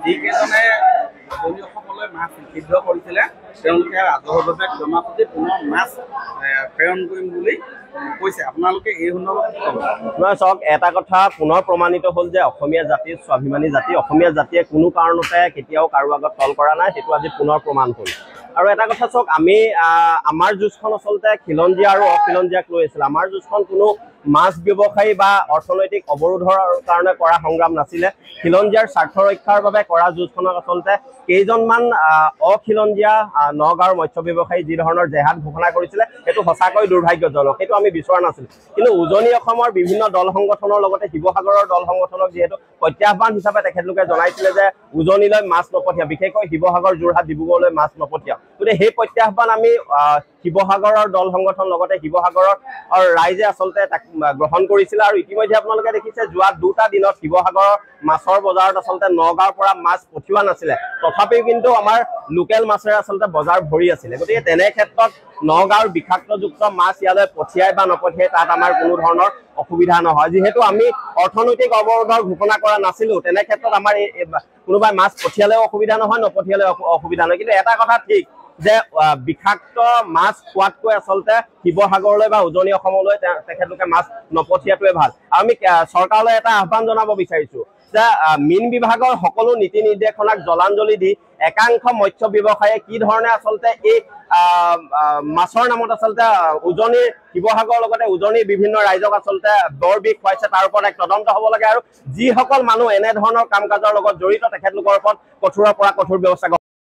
যিকেইজনে দলীয়সকলে মাছ নিষিদ্ধ কৰিছিলে তেওঁলোকে ৰাজহুৱাভাৱে ক্ষমা খুজি পুনৰ মাছ প্ৰেৰণ কৰিম বুলি কৈছে। আপোনালোকে এই সন্দৰ্ভত কি ক'ব? চাওক, এটা কথা পুনৰ প্ৰমাণিত হ'ল যে অসমীয়া জাতি স্বাভিমানী জাতি। অসমীয়া জাতিয়ে কোনো কাৰণতে কেতিয়াও কাৰো আগত তল কৰা নাই, সেইটো আজি পুনৰ প্ৰমাণ হ'ল। আৰু এটা কথা চাওক, আমি আমাৰ যুঁজখন আচলতে খিলঞ্জীয়া আৰু অখিলঞ্জীয়াক লৈ আছিল। আমাৰ যুঁজখন কোনো মাছ ব্যৱসায়ী বা অৰ্থনৈতিক অৱৰোধৰ কাৰণে কৰা সংগ্ৰাম নাছিলে। খিলঞ্জীয়াৰ স্বাৰ্থ ৰক্ষাৰ বাবে কৰা যুঁজখনত আচলতে কেইজনমান অখিলঞ্জীয়া নগাঁৱৰ মৎস্য ব্যৱসায়ী যি ধৰণৰ জেহাদ ঘোষণা কৰিছিলে সেইটো সঁচাকৈ দুৰ্ভাগ্যজনক, সেইটো আমি বিচৰা নাছিলোঁ। কিন্তু উজনি অসমৰ বিভিন্ন দল সংগঠনৰ লগতে শিৱসাগৰৰ দল সংগঠনক যিহেতু প্ৰত্যাহ্বান হিচাপে তেখেতলোকে জনাইছিলে যে উজনিলৈ মাছ নপঠিয়া, বিশেষকৈ শিৱসাগৰ, যোৰহাট, ডিব্ৰুগড়লৈ মাছ নপঠিয়া। গতিকে সেই প্ৰত্যাহ্বান আমি শিৱসাগৰৰ দল সংগঠন লগতে শিৱসাগৰৰ ৰাইজে আচলতে তাক গ্ৰহণ কৰিছিলে। আৰু ইতিমধ্যে আপোনালোকে দেখিছে যোৱা 2টা দিনত শিৱসাগৰৰ মাছৰ বজাৰত আচলতে নগাঁৱৰ পৰা মাছ পঠিওৱা নাছিলে, তথাপিও কিন্তু আমাৰ লোকেল মাছেৰে আচলতে বজাৰ ভৰি আছিলে। গতিকে তেনে ক্ষেত্ৰত নগাঁৱৰ বিষাক্তযুক্ত মাছ ইয়ালৈ পঠিয়াই বা নপঠিয়াই তাত আমাৰ কোনো ধৰণৰ অসুবিধা নহয়। যিহেতু আমি অৰ্থনৈতিক অৱৰোধৰ ঘোষণা কৰা নাছিলোঁ, তেনে ক্ষেত্ৰত আমাৰ কোনোবাই মাছ পঠিয়ালেও অসুবিধা নহয়, নপঠিয়ালেও অসুবিধা নহয়। কিন্তু এটা কথা ঠিক যে বিষাক্ত মাছ খোৱাতকৈ আচলতে শিৱসাগৰলৈ বা উজনি অসমলৈ তেখেতলোকে মাছ নপঠিয়াটোৱে ভাল। আৰু আমি চৰকাৰলৈ এটা আহ্বান জনাব বিচাৰিছোঁ যে মীন বিভাগৰ সকলো নীতি নিৰ্দেশনাক জলাঞ্জলি দি একাংশ মৎস্য ব্যৱসায়ীয়ে কি ধৰণে আচলতে এই মাছৰ নামত আচলতে উজনিৰ শিৱসাগৰৰ লগতে উজনিৰ বিভিন্ন ৰাইজক আচলতে বৰ বিষ খুৱাইছে, তাৰ ওপৰত এক তদন্ত হ'ব লাগে। আৰু যিসকল মানুহ এনেধৰণৰ কাম কাজৰ লগত জড়িত তেখেতলোকৰ ওপৰত কঠোৰৰ পৰা কঠোৰ ব্যৱস্থা